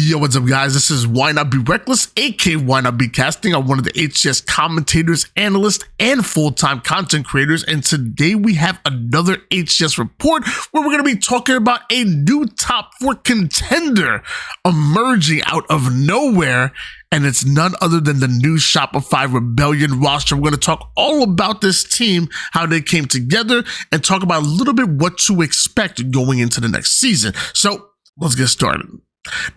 Yo, what's up, guys? This is Why Not Be Reckless, aka Why Not Be Casting. I'm one of the HCS commentators, analysts, and full-time content creators, and today we have another HCS report where we're going to be talking about a new top 4 contender emerging out of nowhere, and it's none other than the new Shopify Rebellion roster. We're going to talk all about this team, how they came together, and talk about a little bit what to expect going into the next season. So let's get started.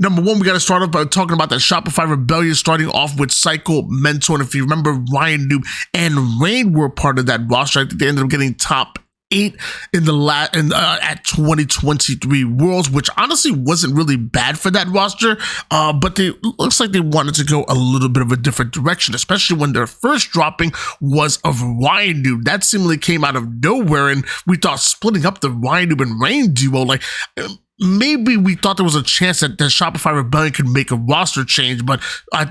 Number one, we got to start off by talking about the Shopify Rebellion, starting off with Cycle, Mentor, and if you remember, Ryan and Rain were part of that roster. I think they ended up getting top 8 in the at 2023 Worlds, which honestly wasn't really bad for that roster, but they looks like they wanted to go a little bit of a different direction, especially when their first dropping was of Ryan. That seemingly came out of nowhere, and we thought splitting up the Ryan and Rain duo, like, maybe we thought there was a chance that the Shopify Rebellion could make a roster change, but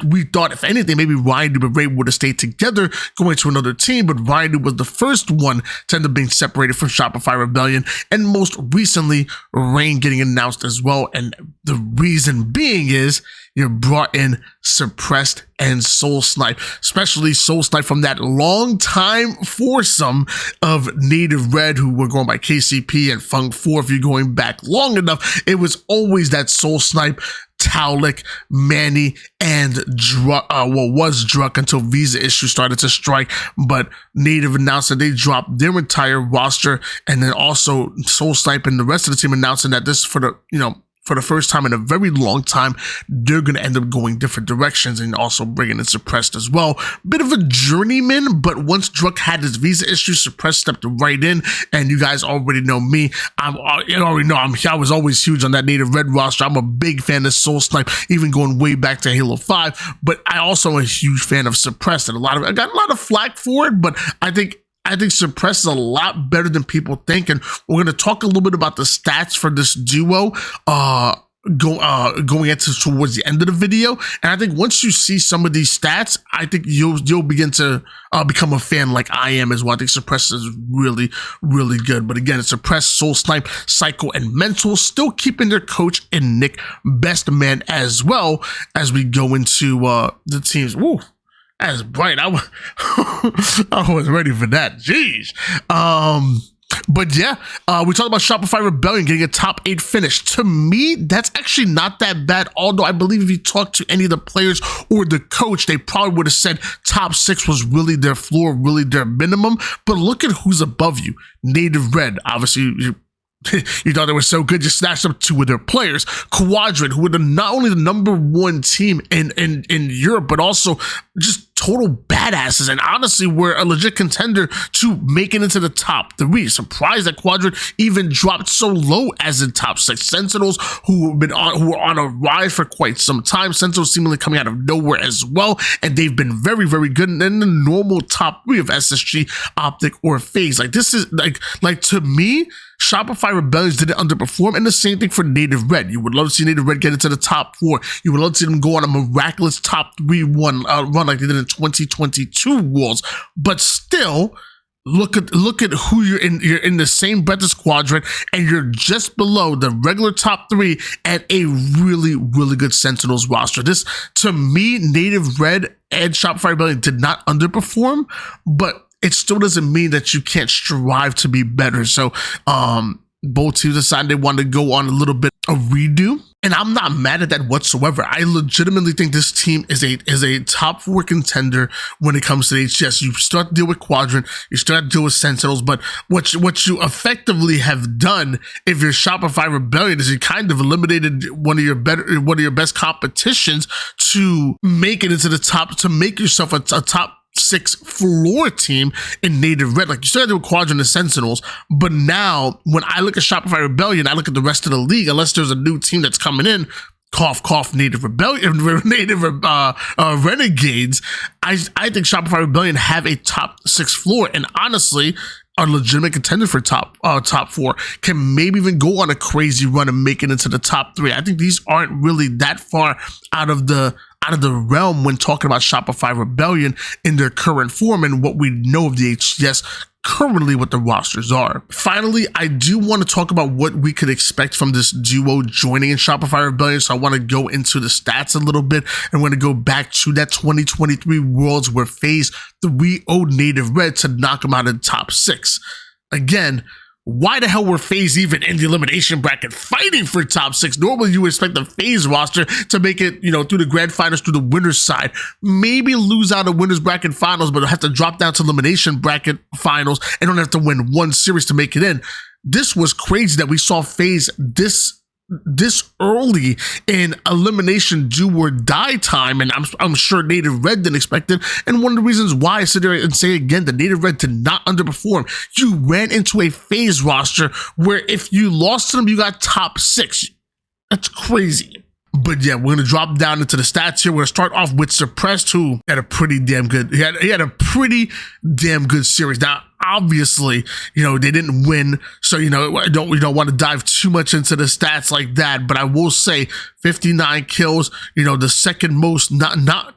we thought, if anything, maybe Ryan and Ray would have stayed together going to another team, but Ryan was the first one to end up being separated from Shopify Rebellion, and most recently, Rain getting announced as well, and the reason being is you're brought in Suppressed and Soul Snipe, especially Soul Snipe from that long time foursome of Native Red, who were going by KCP, and Fung 4. If you're going back long enough, it was always that Soul Snipe, Taulik, Manny, and was Druck until visa issues started to strike. But Native announced that they dropped their entire roster, and then also Soul Snipe and the rest of the team announcing that this for the first time in a very long time, they're going to end up going different directions and also bringing in Suppressed as well. Bit of a journeyman, but once Druck had his visa issue, Suppressed stepped right in, and you guys already know me. I was always huge on that Native Red roster. I'm a big fan of Soul Snipe, even going way back to Halo 5, but I also am a huge fan of Suppressed, and I got a lot of flack for it, but I think Suppressed is a lot better than people think, and we're going to talk a little bit about the stats for this duo going into towards the end of the video. And I think once you see some of these stats, I think you'll begin to become a fan like I am as well. I think Suppressed is really, really good. But again, it's Suppressed, Soul Snipe, Psycho, and Mental, still keeping their coach and Nick best man as well as we go into the teams. Woo. That's bright. I was ready for that. Jeez. But yeah, we talked about Shopify Rebellion getting a top 8 finish. To me, that's actually not that bad. Although I believe if you talk to any of the players or the coach, they probably would have said top 6 was really their floor, really their minimum. But look at who's above you. Native Red, obviously. You thought they were so good, you snatched up 2 of their players. Quadrant, who were not only the number 1 team in Europe, but also just total badasses, and honestly were a legit contender to make it into the top 3. Surprised that Quadrant even dropped so low as in top 6. Sentinels, who were on a rise for quite some time. Sentinels seemingly coming out of nowhere as well, and they've been very, very good in the normal top 3 of SSG, Optic, or FaZe. Like, this is like to me, Shopify Rebellion didn't underperform, and the same thing for Native Red. You would love to see Native Red get into the top 4. You would love to see them go on a miraculous top 3 run like they did in 2022 Worlds. But still, look at who you're in. You're in the same breath as Quadrant, and you're just below the regular top 3 and a really, really good Sentinels roster. This, to me, Native Red and Shopify Rebellion did not underperform, but it still doesn't mean that you can't strive to be better. So both teams decided they wanted to go on a little bit of redo, and I'm not mad at that whatsoever. I legitimately think this team is a top 4 contender when it comes to the HCS. You start to deal with Quadrant, you start to deal with Sentinels, but what you effectively have done, if you're Shopify Rebellion, is you kind of eliminated one of your best competitions to make it into the top, to make yourself a top 6 floor team in Native Red. Like, you started with Quadrant and Sentinels, but now when I look at Shopify Rebellion, I look at the rest of the league, unless there's a new team that's coming in, cough, cough, Native Rebellion, Native Renegades, I think Shopify Rebellion have a top 6 floor, and honestly, a legitimate contender for top 4, can maybe even go on a crazy run and make it into the top 3. I think these aren't really that far out of the out of the realm when talking about Shopify Rebellion in their current form and what we know of the HCS currently what the rosters are. Finally, I do want to talk about what we could expect from this duo joining in Shopify Rebellion. So I want to go into the stats a little bit and want to go back to that 2023 Worlds where FaZe 3-0'd Native Red to knock them out in top 6. Again, why the hell were FaZe even in the elimination bracket fighting for top 6? Normally you would expect the FaZe roster to make it, through the grand finals, through the winner's side, maybe lose out of winners bracket finals, but have to drop down to elimination bracket finals and don't have to win one series to make it in. This was crazy that we saw FaZe this early in elimination do or die time, and I'm sure Native Red didn't expect it. And one of the reasons why I sit there and say again that Native Red did not underperform, you ran into a FaZe roster where if you lost to them, you got top 6. That's crazy. But yeah, we're gonna drop down into the stats here. We're gonna start off with Suppressed, who had a pretty damn good. He had a pretty damn good series. Now, obviously, they didn't win, so we don't want to dive too much into the stats like that. But I will say, 59 kills. The second most, not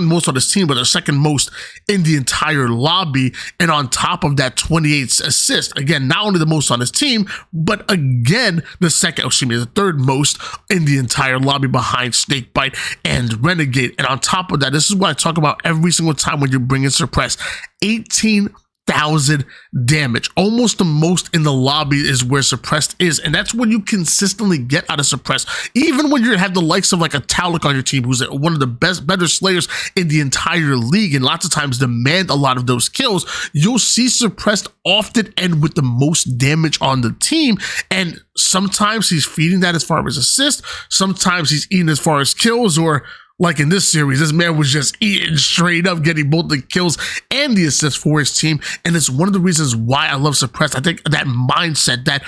most on this team, but the second most in the entire lobby. And on top of that, 28 assists. Again, not only the most on his team, but again, the third most in the entire lobby behind Snakebite and Renegade. And on top of that, this is what I talk about every single time when you bring in Suppressed. 18,000 damage, almost the most in the lobby is where Suppressed is, and that's what you consistently get out of Suppressed. Even when you have the likes of like a Taulik on your team, who's one of the better slayers in the entire league, and lots of times demand a lot of those kills, you'll see Suppressed often end with the most damage on the team. And sometimes he's feeding that as far as assists, sometimes he's eating as far as kills, or like in this series, this man was just eating straight up, getting both the kills and the assists for his team. And it's one of the reasons why I love Suppressed. I think that mindset, that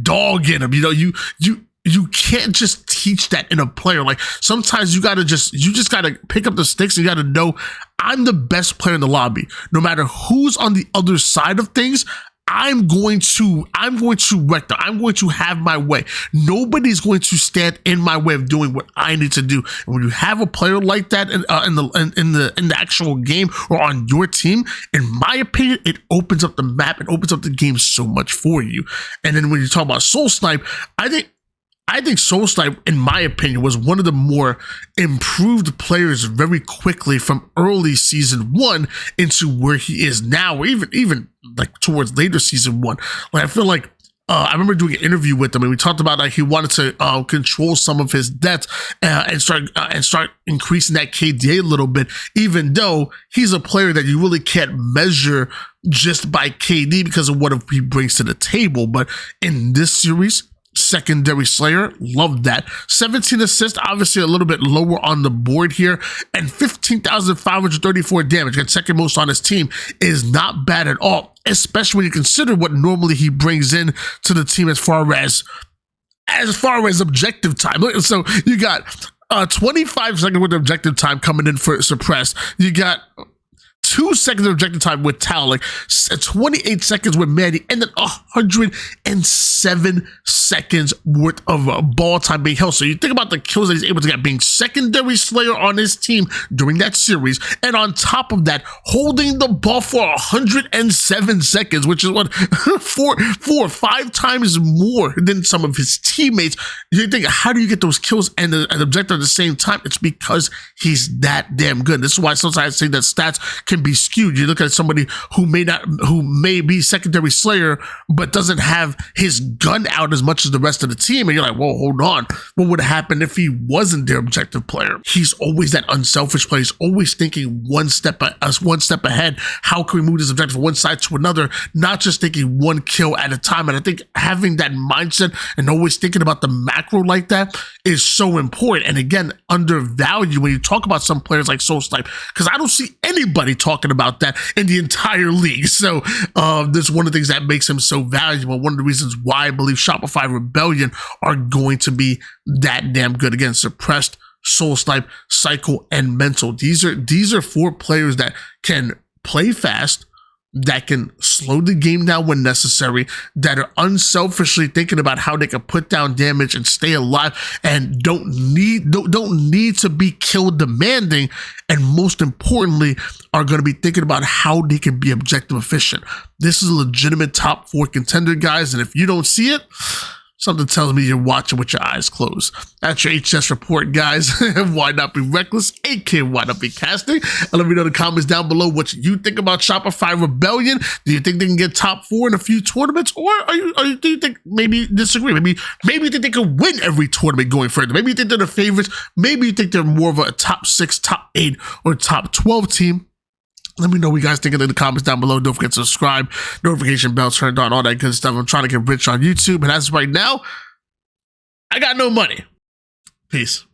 dog in him, you can't just teach that in a player. Like sometimes you just gotta pick up the sticks and you gotta know, I'm the best player in the lobby. No matter who's on the other side of things, I'm going to wreck them. I'm going to have my way. Nobody's going to stand in my way of doing what I need to do. And when you have a player like that in the actual game or on your team, in my opinion, it opens up the map. It opens up the game so much for you. And then when you talk about Soul Snipe, I think Soul Snipe, in my opinion, was one of the more improved players very quickly from early season 1 into where he is now, or even like towards later season 1. Like I feel like I remember doing an interview with him, and we talked about like he wanted to control some of his debts and start increasing that KDA a little bit. Even though he's a player that you really can't measure just by KD because of what he brings to the table. But in this series, secondary slayer, love that. 17 assists, obviously a little bit lower on the board here, and 15,534 damage, and second most on his team, is not bad at all, especially when you consider what normally he brings in to the team as far as objective time. So you got 25 seconds with objective time coming in for Suppressed. You got 2 seconds of objective time with Taulik, 28 seconds with Manny, and then 107 seconds worth of ball time being held. So you think about the kills that he's able to get, being secondary slayer on his team during that series, and on top of that, holding the ball for 107 seconds, which is what 4 or 5 times more than some of his teammates. You think, how do you get those kills and the objective at the same time? It's because he's that damn good. This is why sometimes I say that stats can be skewed. You look at somebody who may be secondary slayer, but doesn't have his gun out as much as the rest of the team, and you're like, whoa, hold on, what would happen if he wasn't their objective player? He's always that unselfish player. He's always thinking one step ahead. How can we move this objective from one side to another? Not just thinking one kill at a time. And I think having that mindset and always thinking about the macro like that is so important. And again, undervalued when you talk about some players like Soul Snipe, because I don't see anybody talking about that in the entire league. So this is one of the things that makes him so valuable. One of the reasons why I believe Shopify Rebellion are going to be that damn good. Again, Suppressed, Soul Snipe, Cycle, and Mental. These are 4 players that can play fast, that can slow the game down when necessary, that are unselfishly thinking about how they can put down damage and stay alive, and don't need to be kill demanding, and most importantly are going to be thinking about how they can be objective efficient. This is a legitimate top 4 contender, guys, and if you don't see it, something tells me you're watching with your eyes closed. That's your HCS report, guys. Why not be reckless? aka why not be casting? And let me know in the comments down below what you think about Shopify Rebellion. Do you think they can get top 4 in a few tournaments, or do you think maybe disagree? Maybe you think they can win every tournament going further. Maybe you think they're the favorites. Maybe you think they're more of a top 6, top 8, or top 12 team. Let me know what you guys think in the comments down below. Don't forget to subscribe, notification bell turned on, all that good stuff. I'm trying to get rich on YouTube, and as of right now, I got no money. Peace.